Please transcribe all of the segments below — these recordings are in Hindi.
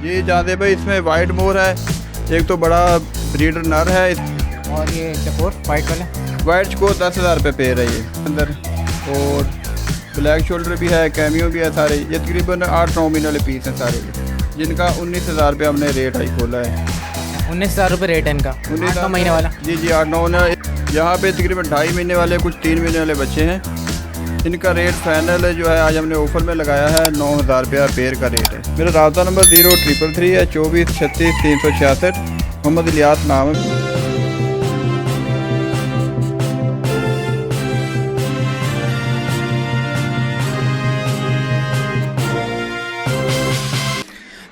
जी जादे भाई, इसमें वाइट मोर है, एक तो बड़ा ब्रीडर नर है, और ये चकोर वाइट वाला वाइट चकोर 10,000 रुपये पेयर है ये अंदर। और ब्लैक शोल्डर भी है, कैमियो भी है सारे। ये तकरीबन 8-9 महीने वाले पीस हैं सारे, जिनका 19,000 रुपये हमने रेट आई खोला है। 19,000 रुपये रेट है इनका, 8-9 महीने वाला। जी जी 8-9। यहाँ पे तकरीबन 2.5 महीने वाले, कुछ 3 महीने वाले बच्चे हैं। इनका रेट फाइनल जो है आज हमने ऑफर में लगाया है, 9,000 रुपया पेयर का रेट है। मेरा रब्ता नंबर 0333 है 24 36 366। मोहम्मद इलियास नाम है।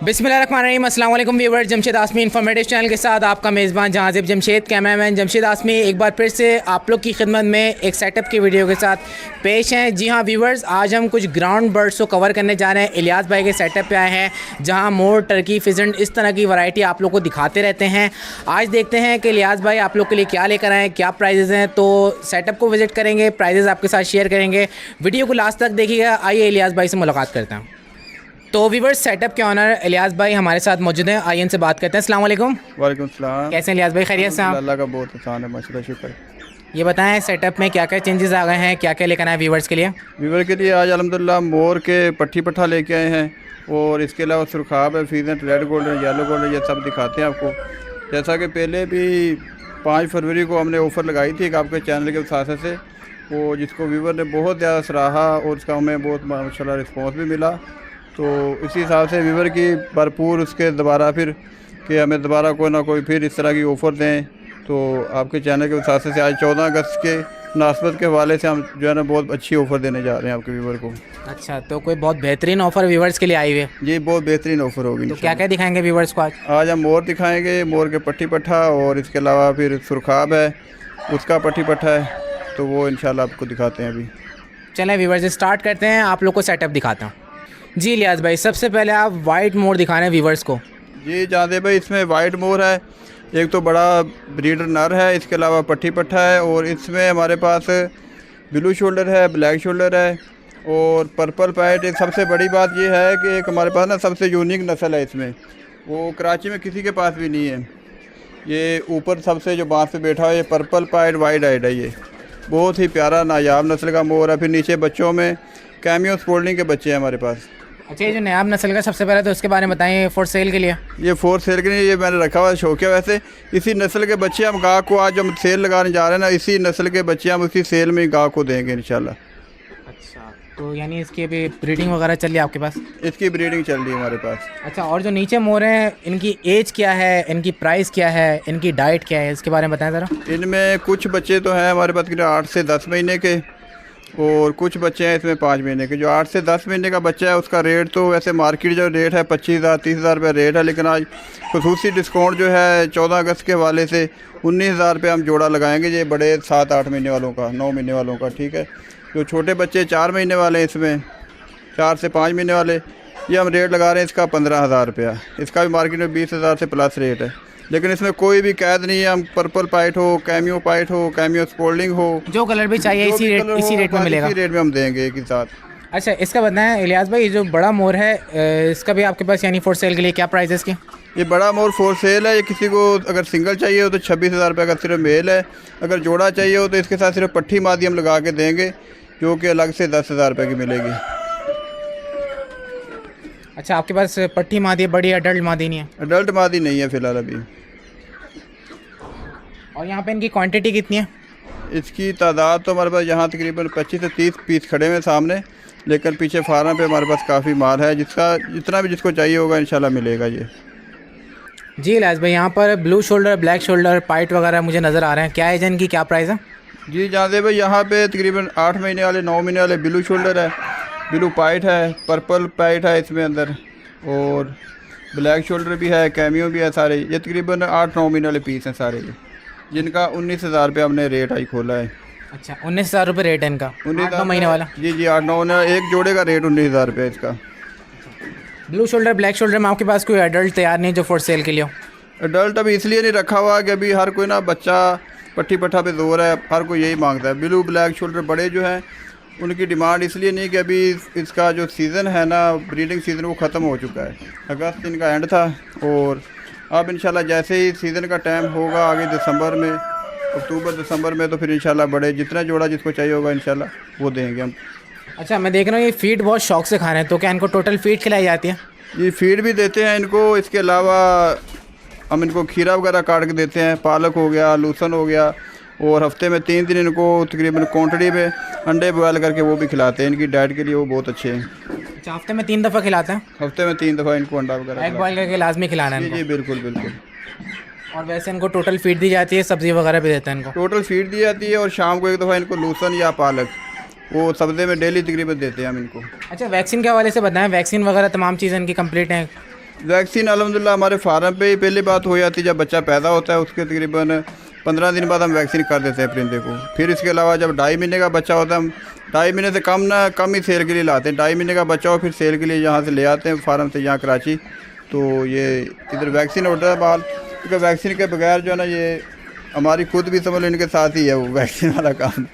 बिस्मिल्लाहिर्रहमानिर्रहीम, अस्सलाम वालेकुम व्यूअर। जमशेद आसमी इन्फॉर्मेटिव चैनल के साथ आपका मेज़बान जहाज़िब जमशेद, कैमरामैन जमशेद आसमी एक बार फिर से आप लोग की खिदमत में एक सेटअप की वीडियो के साथ पेश हैं। जी हाँ व्यूअर्स, आज हम कुछ ग्राउंड बर्ड्स को कवर करने जा रहे हैं। इलियास भाई के सेटअप पे आए हैं, जहाँ मोर, टर्की, फिजेंट, इस तरह की वैरायटी आप लोग को दिखाते रहते हैं। आज देखते हैं कि इलियास भाई आप लोग के लिए क्या लेकर आए हैं, क्या प्राइजेज़ हैं। तो सेटअप को विज़िट करेंगे, प्राइजेज़ आपके साथ शेयर करेंगे। वीडियो को लास्ट तक देखिएगा। आइए इलियास भाई से मुलाकात करते हैं। तो व्यूअर्स, सेटअप के ऑनर इलियास भाई हमारे साथ मौजूद हैं। आइए इनसे बात करते हैं। अस्सलाम वालेकुम। वालेकुम सलाम। कैसे हैं इलियास भाई, खैरियत से? अल्लाह का बहुत आसान है, माशाल्लाह, शुक्र। ये बताएं सेटअप में क्या क्या चेंजेस आ गए हैं, क्या क्या लेकर आए व्यूअर्स के लिए? व्यूवर के लिए आज अल्हम्दुलिल्लाह मोर के पट्टी पट्ठा लेके आए हैं, और इसके अलावा सुरखाब है, peasant, red golden, yellow golden, ये सब दिखाते हैं आपको। जैसा कि पहले भी 5 फरवरी को हमने ऑफ़र लगाई थी आपके चैनल के वसासे से, वो जिसको व्यूवर ने बहुत ज़्यादा सराहा और उसका हमें बहुत माशाल्लाह रिस्पॉन्स भी मिला। तो इसी हिसाब से व्यूवर की भरपूर उसके दोबारा फिर कि हमें दोबारा कोई ना कोई फिर इस तरह की ऑफ़र दें। तो आपके चैनल के वसासे से आज 14 अगस्त के मुनासबत के हवाले से हम जो है ना बहुत अच्छी ऑफ़र देने जा रहे हैं आपके व्यूवर को। अच्छा, तो कोई बहुत बेहतरीन ऑफ़र व्यूअर्स के लिए आई हुई है? जी बहुत बेहतरीन ऑफ़र होगी। तो क्या क्या दिखाएंगे व्यूअर्स को आज? आज हम मोर दिखाएंगे, मोर के पट्टी पट्ठा, और इसके अलावा फिर सुरखाब है, उसका पट्टी पट्ठा है, तो वो इंशाल्लाह आपको दिखाते हैं अभी। चलें व्यूअर्स, स्टार्ट करते हैं, आप लोग को सेटअप दिखाता हूँ। जी इलियास भाई, सबसे पहले आप वाइट मोर दिखा रहे हैं व्यूअर्स को। जी जादे भाई, इसमें वाइट मोर है, एक तो बड़ा ब्रीडर नर है, इसके अलावा पट्टी पट्ठा है, और इसमें हमारे पास ब्लू शोल्डर है, ब्लैक शोल्डर है, और पर्पल पैट। एक सबसे बड़ी बात ये है कि एक हमारे पास ना सबसे यूनिक नस्ल है इसमें, वो कराची में किसी के पास भी नहीं है। ये ऊपर सबसे जो बाँस पे बैठा है, ये पर्पल पैट वाइड आइड है, ये बहुत ही प्यारा नायाब नस्ल का मोर है। फिर नीचे बच्चों में कैमियो स्पोल्डिंग के बच्चे हैं हमारे पास। अच्छा, ये जो नायाब नस्ल का, सबसे पहले तो उसके बारे में बताएं, फॉर सेल के लिए? ये फॉर सेल के लिए ये मैंने रखा हुआ है शौकिया। वैसे इसी नस्ल के बच्चे हम गाह को आज हम सेल लगाने जा रहे हैं ना, इसी नस्ल के बच्चे हम उसी सेल में ही गाह को देंगे इंशाल्लाह। अच्छा, तो यानी इसकी अभी ब्रीडिंग वगैरह चल रही है आपके पास? इसकी ब्रीडिंग चल रही है हमारे पास। अच्छा, और जो नीचे मोर हैं, इनकी एज क्या है, इनकी प्राइस क्या है, इनकी डाइट क्या है, इसके बारे में बताएं ज़रा। इनमें कुछ बच्चे तो हैं हमारे पास 8 से 10 महीने के, और कुछ बच्चे हैं इसमें 5 महीने के। जो 8 से 10 महीने का बच्चा है उसका रेट तो वैसे मार्केट जो रेट है 25,000 30,000 रुपये रेट है, लेकिन आज खसूसी डिस्काउंट जो है 14 अगस्त के हवाले से 19,000 रुपये हम जोड़ा लगाएंगे। ये बड़े 7-8 महीने वालों का, 9 महीने वालों का, ठीक है। जो छोटे बच्चे 4 महीने वाले हैं, इसमें 4 से 5 महीने वाले, ये हम रेट लगा रहे हैं इसका 15,000 रुपया। इसका भी मार्केट में 20,000 से प्लस रेट है, लेकिन इसमें कोई भी कैद नहीं है। हम पर्पल पाइट हो, कैमियो पाइट हो, कैमियो स्पोल्डिंग हो, जो कलर भी चाहिए इसी रेट में मिलेगा। इसी रेट में हम देंगे एक ही साथ। अच्छा, इसका बताएं इलियास भाई, जो बड़ा मोर है इसका भी आपके पास यानी फॉर सेल के लिए क्या प्राइस है इसकी? ये बड़ा मोर फॉर सेल है। ये किसी को अगर सिंगल चाहिए हो तो 26,000 रुपये का सिर्फ मेल है। अगर जोड़ा चाहिए हो तो इसके साथ सिर्फ पट्टी मादी हम लगा के देंगे, जो कि अलग से 10,000 रुपये की मिलेगी। अच्छा, आपके पास पट्टी मादी है, बड़ी अडल्ट मादी नहीं है? अडल्ट मादी नहीं है फ़िलहाल अभी। और यहाँ पे इनकी क्वांटिटी कितनी है? इसकी तादाद तो हमारे पास यहाँ तकरीबन 25 से 30 पीस खड़े हुए सामने, लेकिन पीछे फार्म पे हमारे पास काफ़ी माल है, जिसका जितना भी जिसको चाहिए होगा इंशाल्लाह मिलेगा ये। जी इलियास भाई, यहाँ पर ब्लू शोल्डर, ब्लैक शोल्डर, पाइट वगैरह मुझे नज़र आ रहे हैं, क्या एज है इनकी, क्या प्राइस है? जी जादे भाई, यहाँ पे तकरीबन 8 महीने वाले, 9 महीने वाले ब्लू शोल्डर है, ब्लू पाइट है, पर्पल पाइट है इसमें अंदर, और ब्लैक शोल्डर भी है, कैमियो भी है सारे। ये तकरीबन 8-9 महीने वाले पीस हैं सारे ये, जिनका 19,000 रुपये हमने रेट आई खोला है। अच्छा, 19,000 रुपये रेट है इनका, 19,000 महीने वाला? जी जी 8-9, एक जोड़े का रेट 19,000 रुपये इसका। ब्लू शोल्डर, ब्लैक शोल्डर में आपके पास कोई एडल्ट तैयार नहीं जो फॉर सेल के लिए हो? अडल्ट अभी इसलिए नहीं रखा हुआ कि अभी हर कोई ना बच्चा पट्टी पट्ठा पे जोर है, हर कोई यही मांगता है। ब्लू ब्लैक शोल्डर बड़े जो हैं उनकी डिमांड इसलिए नहीं कि अभी इसका जो सीज़न है ना, ब्रीडिंग सीज़न, वो ख़त्म हो चुका है। अगस्त इनका एंड था और अब इंशाल्लाह जैसे ही सीज़न का टाइम होगा आगे दिसंबर में, अक्टूबर दिसंबर में, तो फिर इंशाल्लाह बड़े जितना जोड़ा जिसको चाहिए होगा इंशाल्लाह वो देंगे हम। अच्छा, मैं देख रहा हूँ ये फीड बहुत शौक से खा रहे हैं, तो क्या इनको टोटल फीड खिलाई जाती है? ये फीड भी देते हैं इनको, इसके अलावा हम इनको खीरा वगैरह काट के देते हैं, पालक हो गया, लहसुन हो गया, और हफ्ते में 3 दिन इनको तकरीबन क्वांटिटी में अंडे बॉयल करके वो भी खिलाते हैं। इनकी डाइट के लिए वो बहुत अच्छे हैं। अच्छा, हफ्ते में 3 दफ़ा खिलाते हैं? हफ्ते में 3 दफ़ा इनको अंडा वगैरह एग बॉयल करके लाजमी खिलाना है जी इनको? जी बिल्कुल बिल्कुल। और वैसे इनको टोटल फीड दी जाती है, सब्ज़ी वगैरह भी देते हैं इनको? टोटल फीड दी जाती है और शाम को एक दफ़ा इनको लहसुन या पालक वो सब्ज़े में डेली तकरीबन देते हैं हम इनको। अच्छा, वैक्सीन के हवाले से बताएं, वैक्सीन वगैरह तमाम चीज़ें इनकी कंप्लीट हैं? वैक्सीन अल्हम्दुलिल्लाह हमारे फार्म पे ही पहली बात हो जाती है, जब बच्चा पैदा होता है उसके तकरीबन 15 दिन बाद हम वैक्सीन कर देते हैं परिंदे को। फिर इसके अलावा जब 2.5 महीने का बच्चा होता है, हम 2.5 महीने से कम ही सेल के लिए लाते हैं। 2.5 महीने का बच्चा हो फिर सेल के लिए यहाँ से ले आते हैं फार्म से, यहाँ कराची। तो ये इधर वैक्सीन होता है बाल, क्योंकि वैक्सीन के बगैर जो है ना, ये हमारी खुद भी समझ लो इनके साथ ही है वो वैक्सीन वाला काम।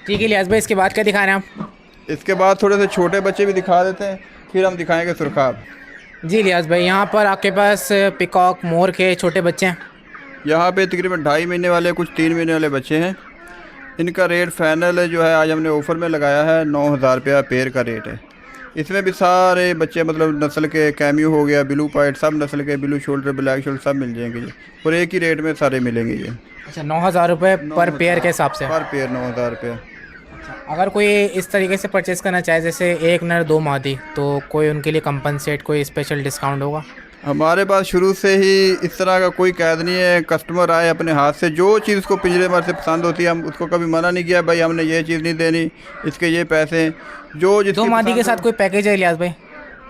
ठीक है लियाज़ भाई, इसके बाद क्या दिखा रहे हैं आप? इसके बाद थोड़े से छोटे बच्चे भी दिखा देते हैं, फिर हम दिखाएंगे सुरखाब। जी लियाज़ भाई, यहाँ पर आपके पास पिकॉक, मोर के छोटे बच्चे हैं? यहाँ पे तकरीबन 2.5 महीने वाले, कुछ 3 महीने वाले बच्चे हैं। इनका रेट फाइनल जो है आज हमने ऑफ़र में लगाया है, 9,000 रुपया पेयर का रेट है। इसमें भी सारे बच्चे मतलब नस्ल के, कैम्यू हो गया, ब्लू पाइट, सब नस्ल के, ब्लू शोल्डर, ब्लैक शोल्डर सब मिल जाएंगे ये, और एक ही रेट में सारे मिलेंगे ये। अच्छा, 9,000 रुपये पर पेयर के हिसाब से? पर पेयर 9,000 रुपया। अगर कोई इस तरीके से परचेज़ करना चाहे, जैसे एक नर 2 मादी, तो कोई उनके लिए कंपनसेट, कोई स्पेशल डिस्काउंट होगा? हमारे पास शुरू से ही इस तरह का कोई कैद नहीं है। कस्टमर आए अपने हाथ से, जो चीज़ उसको पिंजरे भर से पसंद होती है, हम उसको कभी मना नहीं किया भाई हमने ये चीज़ नहीं देनी, इसके ये पैसे हैं। जो जिसकी 2 मादी के साथ कोई पैकेज है लियाज़ भाई?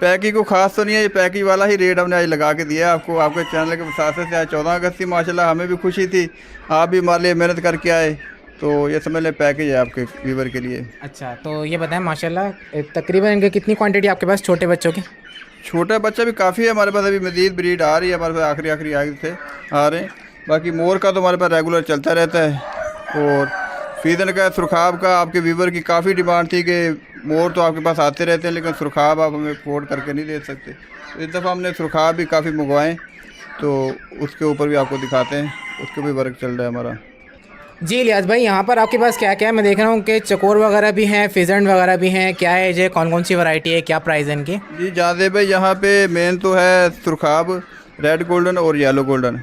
पैकेज को खास तो नहीं है, ये पैकेज वाला ही रेट हमने आज लगा के दिया है आपको, आपके चैनल के वसासे से। आज 14 अगस्त थी, माशाल्लाह हमें भी खुशी थी, आप भी हमारे लिए मेहनत करके आए, तो ये समझ लें पैकेज है आपके व्यूवर के लिए। अच्छा, तो ये बताएं माशाल्लाह तकरीबन इनके कितनी क्वांटिटी आपके पास छोटे बच्चों की? छोटा बच्चा भी काफ़ी है हमारे पास, अभी मज़ीद ब्रीड आ रही है हमारे पास, आखिरी आगे से आ रहे हैं। बाकी मोर का तो हमारे पास रेगुलर चलता रहता है, और फीदन का, सुरखाब का आपके व्यूवर की काफ़ी डिमांड थी कि मोर तो आपके पास आते रहते हैं लेकिन सुरखाब आप हमें अफोर्ड करके नहीं दे सकते। तो इस दफ़ा हमने सुरखाब भी काफ़ी मंगवाएँ, तो उसके ऊपर भी आपको दिखाते हैं, उसके भी वर्क चल रहा है हमारा। जी लियाज़ भाई, यहाँ पर आपके पास क्या क्या है? मैं देख रहा हूँ कि चकोर वगैरह भी हैं, फिजेंट वगैरह भी हैं, क्या है ये, कौन कौन सी वैरायटी है, क्या प्राइस है इनकी? जी जादे भाई, यहाँ पे मेन तो है सुरखाब, रेड गोल्डन और येलो गोल्डन।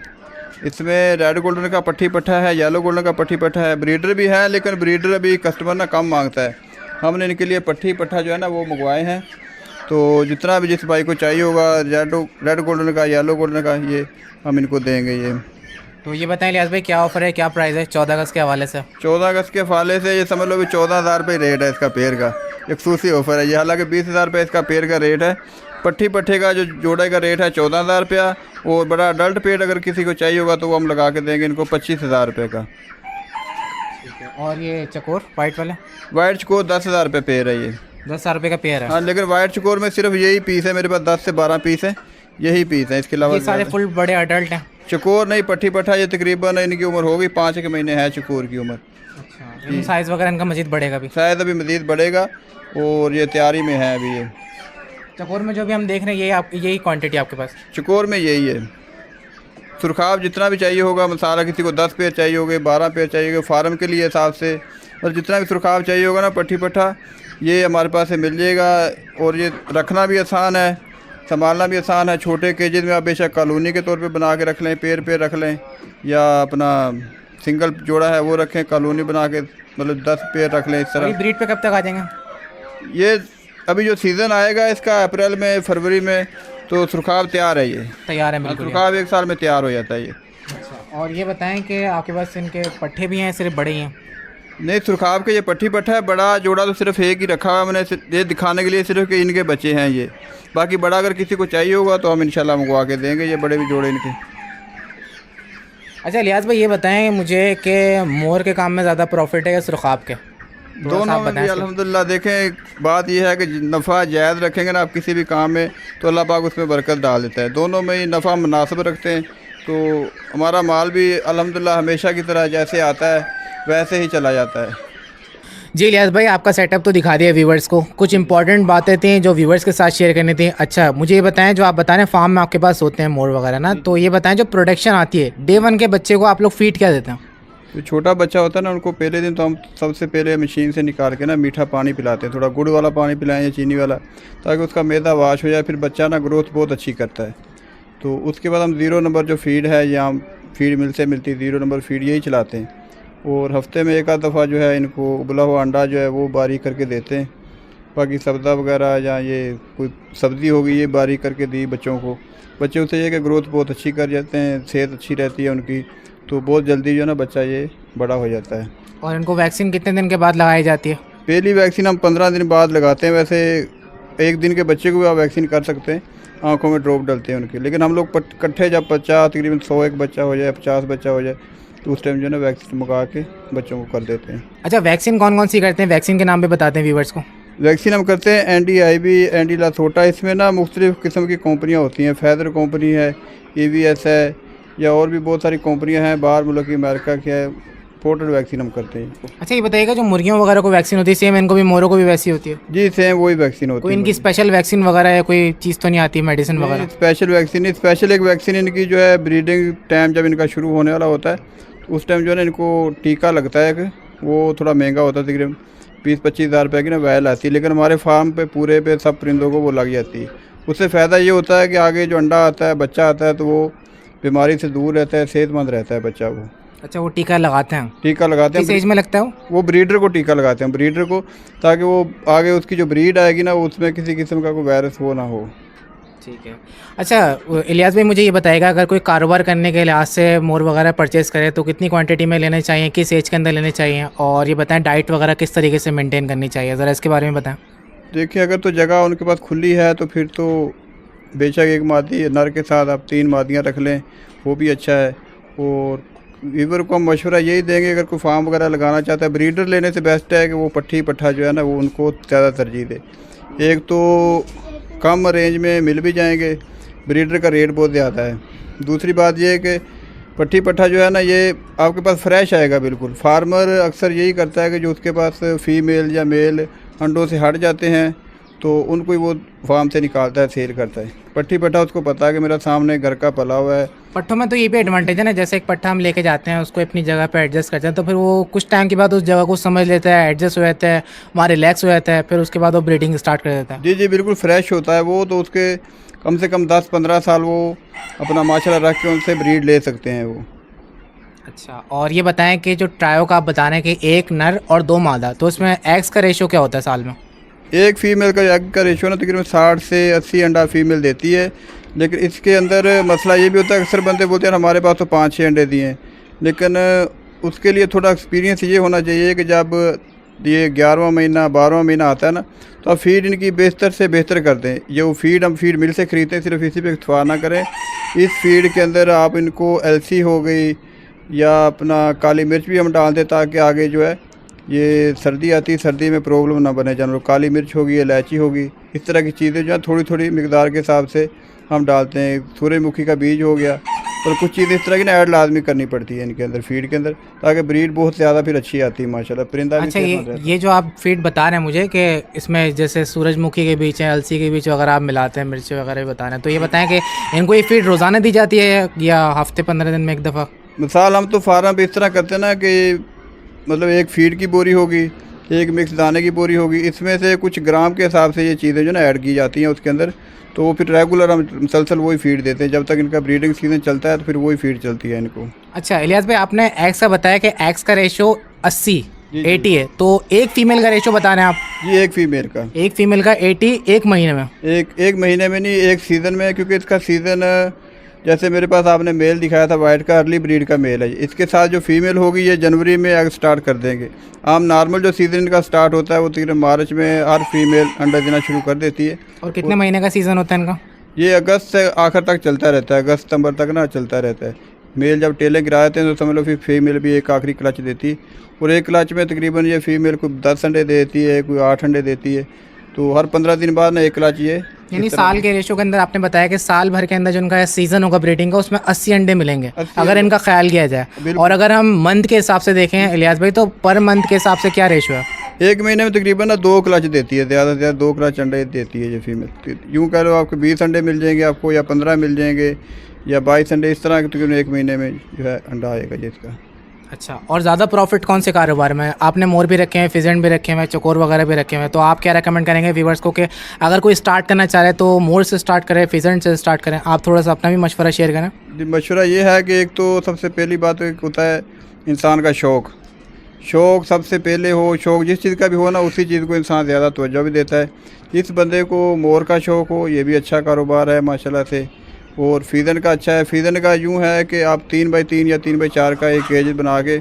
इसमें रेड गोल्डन का पट्टी पट्टा है, येलो गोल्डन का पट्टी पट्टा है। ब्रीडर भी है लेकिन ब्रीडर अभी कस्टमर ना कम मांगता है, हमने इनके लिए पट्टी पट्टा जो है ना वो मंगवाए हैं। तो जितना भी जिस भाई को चाहिए होगा रेड गोल्डन का, येलो गोल्डन का, ये हम इनको देंगे ये। तो ये बताएं लियाज़ भाई, क्या ऑफ़र है, क्या प्राइस है 14 अगस्त के हवाले से? 14 अगस्त के हवाले से ये समझ लो भी 14,000 रुपये रेट है इसका पेयर का, एक खूसी ऑफ़र है ये। हालांकि 20,000 रुपये इसका पेयर का रेट है। पट्टी पट्टे का जो जोड़े का रेट है 14,000 रुपया, और बड़ा अडल्ट पेयर अगर किसी को चाहिए होगा तो वो हम लगा के देंगे इनको 25,000 रुपये का। और ये चकोर वाइट वाले? वाइट चकोर 10,000 रुपये पेयर है ये। 10,000 रुपये का पेयर है? हाँ, लेकिन वाइट चकोर में सिर्फ यही पीस है मेरे पास, 10 से 12 पीस है, यही पीस है, इसके अलावा ये सारे फुल बड़े अडल्ट हैं? चकोर नहीं, पट्टी पट्टा ये तकरीबन इनकी उम्र होगी 5 महीने है चकोर की उम्र। अच्छा, साइज़ वगैरह इनका मज़ीद बढ़ेगा भी? शायद अभी मज़ीद बढ़ेगा, और ये तैयारी में है अभी ये। चकोर में जो भी हम देख रहे हैं यही क्वांटिटी आपके पास? चकोर में यही है। सुरखाब जितना भी चाहिए होगा मसाला, किसी को 10 पेयर चाहिए होगे, 12 पेयर चाहिए होगा फार्म के लिए हिसाब से, और जितना भी सुरखाब चाहिए होगा ना पट्टी पट्टा, ये हमारे पास से मिल जाएगा। और ये रखना भी आसान है, संभालना भी आसान है। छोटे केजेज में आप बेशक कॉलोनी के तौर पे बना के रख लें, पेयर रख लें, या अपना सिंगल जोड़ा है वो रखें, कॉलोनी बना के मतलब 10 पेयर रख लें इस तरह। ब्रीड पे कब तक आ जाएंगे ये? अभी जो सीज़न आएगा इसका अप्रैल में, फरवरी में, तो सुरखाब तैयार है, ये तैयार है बिल्कुल? सुरखाब 1 साल में तैयार हो जाता है ये। अच्छा, और ये बताएं कि आपके पास इनके पट्टे भी हैं, सिर्फ बड़े ही हैं? नहीं, सुरखाब के ये पट्टी पट्टा है, बड़ा जोड़ा तो सिर्फ एक ही रखा हुआ है मैंने, ये दिखाने के लिए सिर्फ कि इनके बच्चे हैं ये। बाकी बड़ा अगर किसी को चाहिए होगा तो हम इंशाल्लाह मंगवा के देंगे, ये बड़े भी जोड़े इनके। अच्छा लियाज़ भाई, ये बताएं मुझे कि मोर के काम में ज़्यादा प्रॉफिट है या सुरखाब के? दोनों में भी अल्हम्दुलिल्लाह। देखें, बात यह है कि नफ़ा जायज़ रखेंगे ना आप किसी भी काम में तो अल्लाह पाक उसमें बरकत डाल देता है। दोनों में ही नफ़ा मुनासिब रखते हैं, तो हमारा माल भी अल्हम्दुलिल्लाह हमेशा की तरह जैसे आता है वैसे ही चला जाता है। जी इलियास भाई, आपका सेटअप तो दिखा दिया व्यूवर्स को, कुछ इंपॉर्टेंट बातें थी जो व्यूवर्स के साथ शेयर करनी थी। अच्छा मुझे ये बताएं, जो आप बता रहे हैं फार्म में आपके पास होते हैं मोर वगैरह ना, तो ये बताएं जो प्रोडक्शन आती है डे 1 के बच्चे को आप लोग फीड क्या देते हैं? जो छोटा बच्चा होता है ना, उनको पहले दिन तो हम सबसे पहले मशीन से निकाल के ना मीठा पानी पिलाते हैं, थोड़ा गुड़ वाला पानी पिलाएं या चीनी वाला, ताकि उसका मैदा वाश हो जाए, फिर बच्चा ना ग्रोथ बहुत अच्छी करता है। तो उसके बाद हम 0 नंबर जो फीड है या फीड मिल से मिलती 0 नंबर फीड यही चलाते हैं। और हफ्ते में एक आध दफ़ा जो है इनको उबला हुआ अंडा जो है वो बारीक करके देते हैं। बाकी सब्ज़ा वगैरह या ये कोई सब्ज़ी होगी ये बारीक करके दी बच्चों को। बच्चे उससे ये कि ग्रोथ बहुत अच्छी कर जाते हैं, सेहत अच्छी रहती है उनकी, तो बहुत जल्दी जो है ना बच्चा ये बड़ा हो जाता है। और इनको वैक्सीन कितने दिन के बाद लगाई जाती है? पहली वैक्सीन हम 15 दिन बाद लगाते हैं। वैसे 1 दिन के बच्चे को भी आप वैक्सीन कर सकते हैं, आँखों में ड्रॉप डलते हैं उनके, लेकिन हम लोग इकट्ठे जब बच्चा तकरीबन 100 एक बच्चा हो जाए, 50 बच्चा हो जाए, तो उस टाइम जो है ना वैक्सीन मंगा के बच्चों को कर देते हैं। अच्छा वैक्सीन कौन कौन सी करते हैं? वैक्सीन के नाम पे बताते हैं व्यूवर्स को। वैक्सीन हम करते हैं NDIB, एंटी लासोटा। इसमें ना मुख्तलिफ़ किस्म की कंपनियाँ होती हैं, फैदर कंपनी है, EVS है, या और भी बहुत सारी कंपनियाँ हैं बाहर मुल्क की, अमेरिका की है। पोर्टेड वैक्सीन हम करते हैं। अच्छा ये बताइएगा, जो मुर्गियों वगैरह को वैक्सीन होती है सेम इनको भी मोरों को भी वैसी होती है? जी सेम वही वैक्सीन होती है। कोई इनकी स्पेशल वैक्सीन वगैरह या कोई चीज़ तो नहीं आती है, मेडिसिन वगैरह? स्पेशल वैक्सीन नहीं, स्पेशल एक वैक्सीन इनकी जो है ब्रीडिंग टाइम जब इनका शुरू होने वाला होता है, तो उस टाइम जो है ना इनको टीका लगता है कि वो थोड़ा महंगा होता है, तकरीबन 20-25 हज़ार रुपये की ना वैल आती है, लेकिन हमारे फार्म पे पूरे पे सब परिंदों को वो लग जाती है। उससे फ़ायदा ये होता है कि आगे जो अंडा आता है, बच्चा आता है, तो वो बीमारी से दूर रहता है, सेहतमंद रहता है बच्चा वो। अच्छा वो टीका लगाते हैं? टीका लगाते हैं। किस एज में लगता है वो ब्रीडर को टीका लगाते हैं, ब्रीडर को, ताकि वो आगे उसकी जो ब्रीड आएगी ना उसमें किसी किस्म का कोई वायरस वो ना हो। ठीक है। अच्छा इलियास भाई, मुझे ये बताएगा, अगर कोई कारोबार करने के लिहाज से मोर वगैरह परचेज़ करे तो कितनी क्वांटिटी में लेने चाहिए, किस एज के अंदर लेने चाहिए, और ये बताएं डाइट वगैरह किस तरीके से मेंटेन करनी चाहिए, ज़रा इसके बारे में बताएं। देखिए अगर तो जगह उनके पास खुली है तो फिर तो बेशक एक मादी नर के साथ आप 3 मादियाँ रख लें, वो भी अच्छा है। और वीवर को हम मशवरा यही देंगे, अगर कोई फार्म वगैरह लगाना चाहता है, ब्रीडर लेने से बेस्ट है कि वो पट्ठी पट्ठा जो है ना वो उनको ज़्यादा तरजीह दे। एक तो कम रेंज में मिल भी जाएंगे, ब्रीडर का रेट बहुत ज़्यादा है। दूसरी बात ये है कि पट्ठी पट्ठा जो है ना ये आपके पास फ्रेश आएगा बिल्कुल। फार्मर अक्सर यही करता है कि जो उसके पास फ़ीमेल या मेल अंडों से हट जाते हैं तो उनको ही वो फार्म से निकालता है, सेल करता है। पट्ठी पट्ठा उसको पता है कि मेरा सामने घर का पला हुआ है। पट्ठों में तो ये भी एडवांटेज है ना, जैसे एक पट्ठा हम लेके जाते हैं, उसको अपनी जगह पे एडजस्ट करते हैं, तो फिर वो कुछ टाइम के बाद उस जगह को समझ लेता है, एडजस्ट हो जाता है, वहाँ रिलैक्स हो जाता है, फिर उसके बाद वो ब्रीडिंग स्टार्ट कर देता है। जी जी बिल्कुल फ्रेश होता है वो, तो उसके कम से कम 10-15 साल वो अपना माशाल्लाह रख के उनसे ब्रीड ले सकते हैं वो। अच्छा और ये बताएं कि जो ट्रायो का आप बता रहे हैं कि 1 नर और 2 मादा, तो उसमें एग्स का रेशो क्या होता है साल में? एक फ़ीमेल का एग का रेशो ना तकरीबन 60 से 80 अंडा फीमेल देती है। लेकिन इसके अंदर मसला ये भी होता है, अक्सर बंदे बोलते हैं हमारे पास तो 5-6 अंडे दिए हैं, लेकिन उसके लिए थोड़ा एक्सपीरियंस ये होना चाहिए कि जब ये 11वां महीना 12वां महीना आता है ना, तो आप फीड इनकी बेहतर से बेहतर कर दें। ये वो फीड हम फीड मिल से ख़रीदते हैं, सिर्फ इसी पे इख्तफा ना करें। इस फीड के अंदर आप इनको LC हो गई या अपना काली मिर्च भी हम डाल दें, ताकि आगे जो है ये सर्दी आती है, सर्दी में प्रॉब्लम ना बने जानवर। काली मिर्च होगी, इलायची होगी, इस तरह की चीज़ें जो है थोड़ी थोड़ी मिकदार के हिसाब से हम डालते हैं। सूरजमुखी का बीज हो गया, और कुछ चीज़ें इस तरह की ना ऐड लाजमी करनी पड़ती है इनके अंदर फीड के अंदर, ताकि ब्रीड बहुत ज़्यादा फिर अच्छी आती है माशाल्लाह, परिंदा भी। अच्छा ये जो आप फीड बता रहे हैं मुझे कि इसमें जैसे सूरजमुखी के बीज हैं, अलसी के बीज वगैरह आप मिलाते हैं, मिर्च वगैरह भी बता रहे हैं, तो ये बताएं कि इनको ये फीड रोज़ाना दी जाती है या हफ्ते 15 दिन में एक दफ़ा? मिसाल हम तो फार्म पे इस तरह करते हैं ना कि मतलब एक फीड की बोरी होगी, एक मिक्स दाने की बोरी होगी, इसमें से कुछ ग्राम के हिसाब से ये चीज़ें जो ना ऐड की जाती हैं उसके अंदर, तो वो फिर रेगुलर हम मुसलसल वही फीड देते हैं जब तक इनका ब्रीडिंग सीजन चलता है, तो फिर वही फीड चलती है इनको। अच्छा इलियास भाई, आपने एग्स का बताया कि एग्स का रेशो 80 है, तो एक फीमेल का रेशो बता रहे हैं आप? जी एक फीमेल का। एक फीमेल का 80 एक महीने में? एक महीने में नहीं, एक सीज़न में, क्योंकि इसका सीज़न जैसे मेरे पास आपने मेल दिखाया था वाइट का, अर्ली ब्रीड का मेल है। इसके साथ जो फीमेल होगी ये जनवरी में एग स्टार्ट कर देंगे। आम नॉर्मल जो सीज़न इनका स्टार्ट होता है वो तकरीबन मार्च में हर फीमेल अंडा देना शुरू कर देती है। और कितने महीने का सीज़न होता है इनका? ये अगस्त से आखिर तक चलता रहता है, अगस्त सितंबर तक ना चलता रहता है। मेल जब टेलें गिराते हैं तो समझ लो फिर फीमेल भी एक आखिरी क्लच देती है, और एक क्लच में तकरीबन ये फीमेल कोई 10 अंडे देती है, कोई 8 अंडे देती है, तो हर 15 दिन बाद ना एक क्लच ये। यानी साल के रेशो के अंदर आपने बताया कि साल भर के अंदर जो उनका सीज़न होगा ब्रीडिंग का, उसमें 80 अंडे मिलेंगे अगर इनका ख्याल किया जाए। और अगर हम मंथ के हिसाब से देखें इलियास भाई, तो पर मंथ के हिसाब से क्या रेशो है? एक महीने में तकरीबन ना 2 क्लच देती है, ज़्यादा से ज़्यादा 2 क्लच अंडे देती है ये फीमेल। यूँ कह लो आपको 20 अंडे मिल जाएंगे आपको, या 15 मिल जाएंगे, या 22 अंडे, इस तरह के तकरीबन एक महीने में जो है अंडा आएगा जिसका। अच्छा, और ज़्यादा प्रॉफिट कौन से कारोबार में? आपने मोर भी रखे हैं, फिजेंट भी रखे हैं, चकोर वगैरह भी रखे हुए हैं, तो आप क्या रेकमेंड करेंगे व्यूवर्स को कि अगर कोई स्टार्ट करना चाह रहे हैं तो मोर से स्टार्ट करें, फिजेंट से स्टार्ट करें? आप थोड़ा सा अपना भी मशवरा शेयर करें। जी, मशवरा ये है कि एक तो सबसे पहली बात एक होता है इंसान का शौक़ सबसे पहले हो। शौक़ जिस चीज़ का भी हो ना, उसी चीज़ को इंसान ज़्यादा तवज्जो भी देता है। जिस बंदे को मोर का शौक़ हो, ये भी अच्छा कारोबार है माशाल्लाह से। और फीजन का अच्छा है। फीजन का यूँ है कि आप 3x3 या 3x4 का एक केज बना के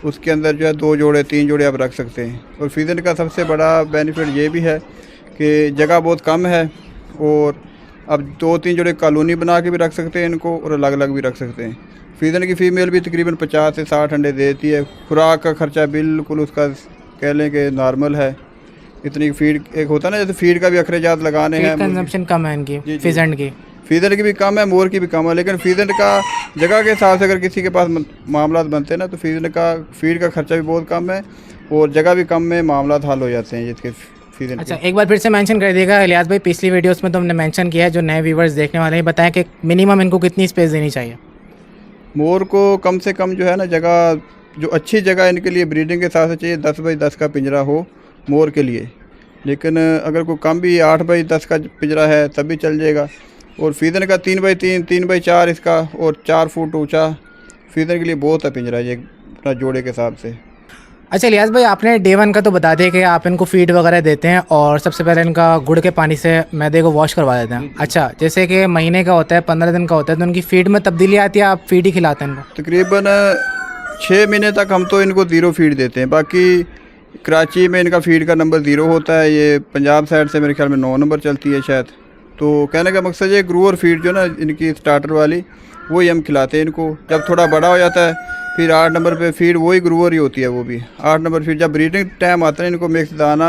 उसके अंदर जो है 2 जोड़े 3 जोड़े आप रख सकते हैं। और फीजन का सबसे बड़ा बेनिफिट ये भी है कि जगह बहुत कम है, और अब 2-3 जोड़े कॉलोनी बना के भी रख सकते हैं इनको, और अलग अलग भी रख सकते हैं। फीजन की फ़ीमेल भी तकरीबन 50 से 60 अंडे देती है। खुराक का ख़र्चा बिल्कुल उसका कह लें कि नॉर्मल है। इतनी फीड एक होता है ना, जैसे फीड का भी अखराजात लगाने हैं, कंजम्पशन कम है इनकी फिजेंट की। फीजन की भी कम है, मोर की भी कम है, लेकिन फीजन का जगह के हिसाब से अगर किसी के पास मामला बनते हैं ना, तो फीजन का फीड का खर्चा भी बहुत कम है और जगह भी कम में मामला हल हो जाते हैं जिसके फीजन। अच्छा, एक बार फिर से मेंशन कर दिएगा इलियास भाई, पिछली वीडियोस में तो हमने मेंशन किया है, जो नए व्यूवर्स देखने वाले हैं बताएं कि मिनिमम इनको कितनी स्पेस देनी चाहिए? मोर को कम से कम जो है ना, जगह जो अच्छी जगह इनके लिए ब्रीडिंग के हिसाब से चाहिए 10x10 का पिंजरा हो मोर के लिए। लेकिन अगर कोई कम भी 8x10 का पिंजरा है तब भी चल जाएगा। और फीजन का 3x3 3x4 इसका, और 4 फुट ऊंचा फीजन के लिए बहुत है पिंजरा ये अपना जोड़े के हिसाब से। अच्छा इलियास भाई, आपने डे 1 का तो बता दिया कि आप इनको फीड वगैरह देते हैं और सबसे पहले इनका गुड़ के पानी से मैदे को वॉश करवा देते हैं। अच्छा, जैसे कि महीने का होता है, 15 दिन का होता है, तो उनकी फीड में तब्दीली आती है, आप फीड ही खिलाते हैं इनको? तकरीबन 6 महीने तक हम तो इनको 0 फीड देते हैं। बाकी कराची में इनका फीड का नंबर 0 होता है, ये पंजाब साइड से मेरे ख्याल में 9 नंबर चलती है शायद। तो कहने का मकसद ये ग्रूअर फीड जो ना इनकी स्टार्टर वाली, वही हम खिलाते हैं इनको। जब थोड़ा बड़ा हो जाता है फिर 8 नंबर पे फीड वही ग्रूअर ही होती है, वो भी 8 नंबर फीड। जब ब्रीडिंग टाइम आता है इनको मिक्स दाना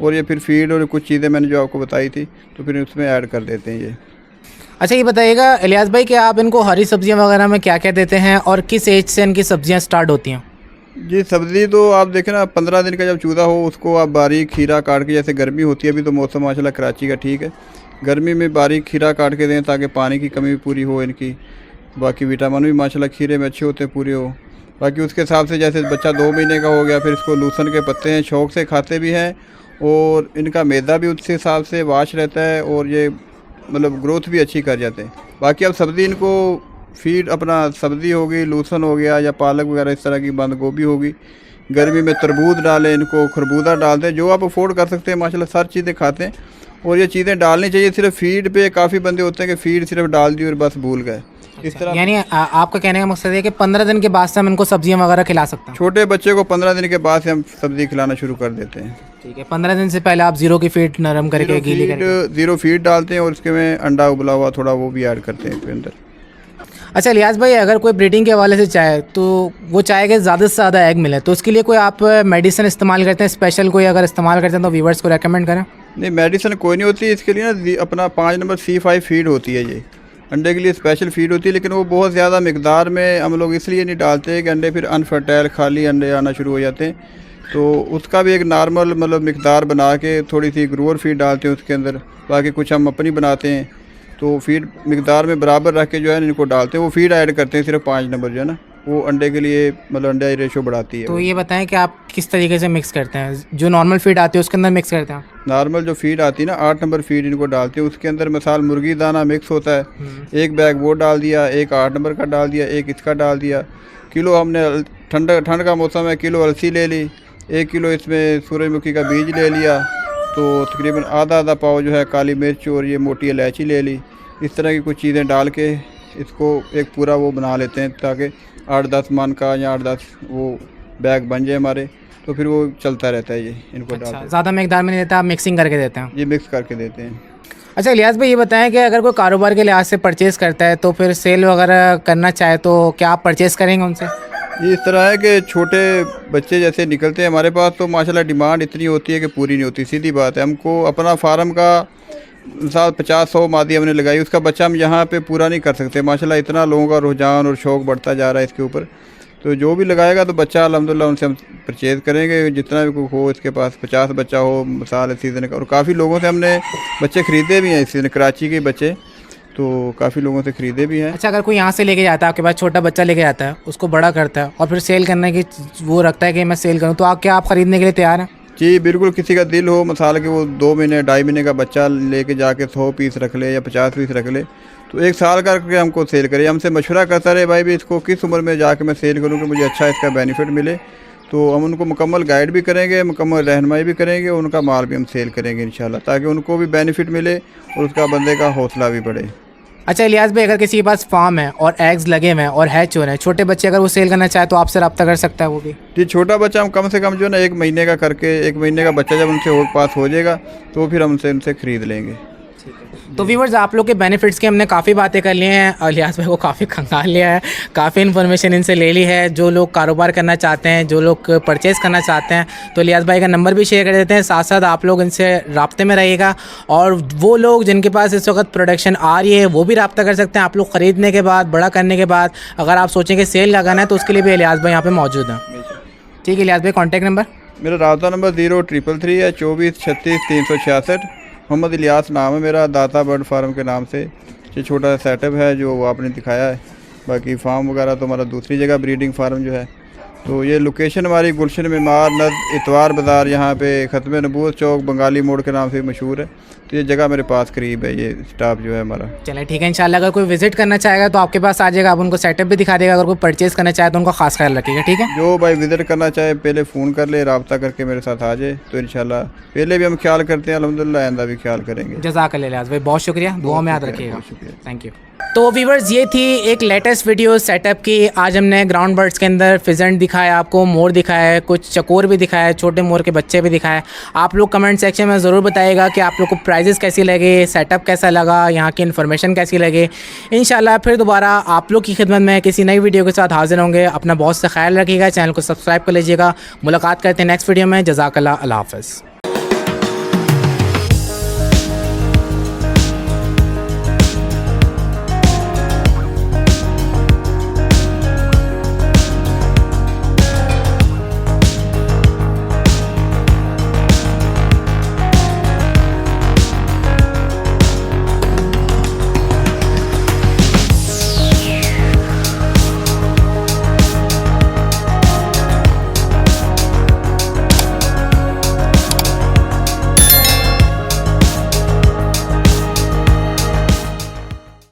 और ये फिर फीड और कुछ चीज़ें मैंने जो आपको बताई थी, तो फिर उसमें ऐड कर देते हैं ये। अच्छा, ये बताइएगा इलियास भाई कि आप इनको हरी सब्जियां वगैरह में क्या क्या देते हैं और किस एज से इनकी सब्जियां स्टार्ट होती हैं? जी, सब्ज़ी तो आप देखें ना, 15 दिन का जब चूज़ा हो उसको आप बारीक खीरा काट के, जैसे गर्मी होती है अभी तो मौसम माशाल्लाह कराची का ठीक है, गर्मी में बारीक खीरा काट के दें ताकि पानी की कमी भी पूरी हो इनकी। बाकी विटामिन भी माशाल्लाह खीरे में अच्छे होते हैं, पूरे हो। बाकी उसके हिसाब से जैसे बच्चा 2 महीने का हो गया, फिर इसको लूसन के पत्ते हैं, शौक़ से खाते भी हैं, और इनका मैदा भी उसके हिसाब से वाश रहता है, और ये मतलब ग्रोथ भी अच्छी कर जाते हैं। बाकी अब सब्ज़ी इनको फीड अपना सब्ज़ी होगी, लूसन हो गया, या पालक वगैरह इस तरह की बंद गोभी होगी। गर्मी में तरबूज डालें इनको, खरबूजा डाल दें, जो आप अफोर्ड कर सकते हैं माशाल्लाह सारी चीज़ें खाते हैं। और ये चीज़ें डालनी चाहिए। सिर्फ फीड पे काफ़ी बंदे होते हैं कि फ़ीड सिर्फ डाल दी और बस भूल गए। इस तरह यानी आपका कहने का मकसद है कि 15 दिन के बाद से हम इनको सब्जियां वगैरह खिला सकते हैं? छोटे बच्चे को 15 दिन के बाद से हम सब्ज़ी खिलाना शुरू कर देते हैं। ठीक है, 15 दिन से पहले आप 0 की फीड नरम करके गीली करके 0 फीड डालते हैं, और उसके में अंडा उबला हुआ थोड़ा वो भी ऐड करते हैं इसके अंदर। अच्छा इलियास भाई, अगर कोई ब्रीडिंग के हवाले से चाहे तो वो चाहे कि ज़्यादा से ज़्यादा एग मिले, तो उसके लिए कोई आप मेडिसिन इस्तेमाल करते हैं स्पेशल? कोई अगर इस्तेमाल करते हैं तो व्यूवर्स को रेकमेंड करें। नहीं, मेडिसिन कोई नहीं होती इसके लिए ना, अपना 5 नंबर C5 फीड होती है, ये अंडे के लिए स्पेशल फीड होती है। लेकिन वो बहुत ज़्यादा मिकदार में हम लोग इसलिए नहीं डालते कि अंडे फिर अनफर्टाइल खाली अंडे आना शुरू हो जाते हैं। तो उसका भी एक नॉर्मल मतलब मिकदार बना के थोड़ी सी ग्रोअर फीड डालते हैं उसके अंदर। बाकी कुछ हम अपनी बनाते हैं, तो फीड मिकदार में बराबर रख के जो है इनको डालते हैं। वो फीड ऐड करते हैं सिर्फ 5 नंबर जो है ना, वो अंडे के लिए मतलब अंडे रेशो बढ़ाती है। तो ये बताएं कि आप किस तरीके से मिक्स करते हैं? जो नॉर्मल फीड आती है उसके अंदर मिक्स करते हैं? नॉर्मल जो फीड आती है ना, 8 नंबर फीड इनको डालते हैं। उसके अंदर मिसाल मुर्गी दाना मिक्स होता है, एक बैग वो डाल दिया, एक 8 नंबर का डाल दिया, एक इसका डाल दिया। किलो हमने ठंड का मौसम है, किलो अलसी ले ली, 1 किलो इसमें सूरजमुखी का बीज ले लिया, तो तकरीबन आधा पाव जो है काली मिर्च और ये मोटी इलायची ले ली। इस तरह की कुछ चीज़ें डाल के इसको एक पूरा वो बना लेते हैं ताकि 8-10 मन का या 8-10 वो बैग बन जाए हमारे, तो फिर वो चलता रहता है ये इनको अच्छा, डालते हैं। ज़्यादा मिकदार में नहीं देता, आप मिक्सिंग करके देते हैं? ये मिक्स करके देते हैं। अच्छा इलियास भाई, ये बताएं कि अगर कोई कारोबार के लिहाज से परचेज़ करता है तो फिर सेल वगैरह करना चाहे तो क्या आप परचेज़ करेंगे उनसे? ये इस तरह है कि छोटे बच्चे जैसे निकलते हैं हमारे पास, तो माशाल्लाह डिमांड इतनी होती है कि पूरी नहीं होती। सीधी बात है, हमको अपना फार्म का 50-100 मादी हमने लगाई, उसका बच्चा हम यहाँ पे पूरा नहीं कर सकते। माशाल्लाह इतना लोगों का रुझान और शौक़ बढ़ता जा रहा है इसके ऊपर तो जो भी लगाएगा तो बच्चा अल्हम्दुलिल्लाह उनसे हम परचेज़ करेंगे, जितना भी कोई हो इसके पास 50 बच्चा हो मिसाल इस सीज़न का। और काफ़ी लोगों से हमने बच्चे ख़रीदे भी हैं इस सीज़न, कराची के बच्चे तो काफ़ी लोगों से ख़रीदे भी हैं। अच्छा, अगर कोई यहाँ से लेके जाता है आपके पास, छोटा बच्चा लेके जाता है, उसको बड़ा करता है और फिर सेल करने की वो रखता है कि मैं सेल करूँ, तो आप ख़रीदने के लिए तैयार हैं? जी बिल्कुल, किसी का दिल हो मिसाल कि वो 2 महीने 2.5 महीने का बच्चा लेके जाके 100 पीस रख ले या 50 पीस रख ले, तो 1 साल करके हमको सेल करे, हमसे मशवरा करता रहे भाई भी इसको किस उम्र में जाके मैं सेल करूँ कि मुझे अच्छा इसका बेनिफिट मिले। तो हम उनको मुकम्मल गाइड भी करेंगे, मुकम्मल रहनुमाई भी करेंगे, और उनका माल भी हम सेल करेंगे इंशाल्लाह, ताकि उनको भी बेनिफिट मिले और उसका बंदे का हौसला भी बढ़े। अच्छा इलियास भाई, अगर किसी के पास फार्म है और एग्स लगे हुए हैं और हैच हो रहे हैं, छोटे बच्चे अगर वो सेल करना चाहे तो आपसे रब्ता कर सकता है वो भी? जी, छोटा बच्चा हम कम से कम जो है ना 1 महीने का करके, 1 महीने का बच्चा जब उनसे पास हो जाएगा तो फिर हम उनसे ख़रीद लेंगे। तो व्यूअर्स, आप लोग के बेनिफिट्स की हमने काफ़ी बातें कर ली हैं और इलियास भाई को काफ़ी खंगाल लिया है, काफ़ी इन्फॉर्मेशन इनसे ले ली है। जो लोग कारोबार करना चाहते हैं, जो लोग परचेज़ करना चाहते हैं, तो इलियास भाई का नंबर भी शेयर कर देते हैं, साथ साथ आप लोग इनसे राब्ते में रहिएगा। और वो लोग जिनके पास इस वक्त प्रोडक्शन आ रही है वो भी राब्ता कर सकते हैं। आप लोग ख़रीदने के बाद, बड़ा करने के बाद अगर आप सोचें कि सेल लगाना है तो उसके लिए भी इलियास भाई यहाँ पर मौजूद हैं। ठीक है इलियास भाई, कॉन्टैक्ट नंबर? मेरा राब्ता नंबर 0333 है 24 36 366। मोहम्मद इलियास नाम है मेरा, दाता बर्ड फार्म के नाम से। ये छोटा सा सेटअप है जो आपने दिखाया है, बाकी फार्म वगैरह तो हमारा दूसरी जगह ब्रीडिंग फार्म जो है। तो ये लोकेशन हमारी गुलशन मेमार नज़ इतवार बाज़ार, यहाँ पे ख़त्म नबूवत चौक बंगाली मोड़ के नाम से मशहूर है। तो ये जगह मेरे पास करीब है, ये स्टाफ जो है हमारा। चलें ठीक है, इंशाल्लाह अगर कोई विजिट करना चाहेगा तो आपके पास आ जाएगा, आप उनको सेटअप भी दिखा देगा। अगर कोई परचेज़ करना चाहे तो उनका खास ख्याल रखिएगा, ठीक है? जो भाई विज़िट करना चाहे पहले फ़ोन कर ले, रब्ता करके मेरे साथ आ जाए, तो इंशाल्लाह पहले भी हम ख्याल करते हैं, अल्हम्दुलिल्लाह आइंदा भी ख्याल करेंगे। जज़ाकल्लाह इलियास भाई, बहुत शुक्रिया, दुआ में याद रखिएगा। बहुत शुक्रिया। Thank you. तो व्यूवर्स, ये थी एक लेटेस्ट वीडियो सेटअप की। आज हमने ग्राउंड बर्ड्स के अंदर फिजेंट दिखाया, आपको मोर दिखाया है, कुछ चकोर भी दिखाया है, छोटे मोर के बच्चे भी दिखाए। आप लोग कमेंट सेक्शन में ज़रूर बताइएगा कि आप लोग को प्राइजेस कैसी लगे, सेटअप कैसा लगा, यहाँ की इन्फॉर्मेशन कैसी लगे। इंशाल्लाह फिर दोबारा आप लोग की खिदमत में किसी नई वीडियो के साथ हाजिर होंगे। अपना बहुत सा ख्याल रखिएगा, चैनल को सब्सक्राइब कर लीजिएगा। मुलाकात करते हैं नेक्स्ट वीडियो में। जज़ाकल्लाह, अल्लाह हाफ़िज़।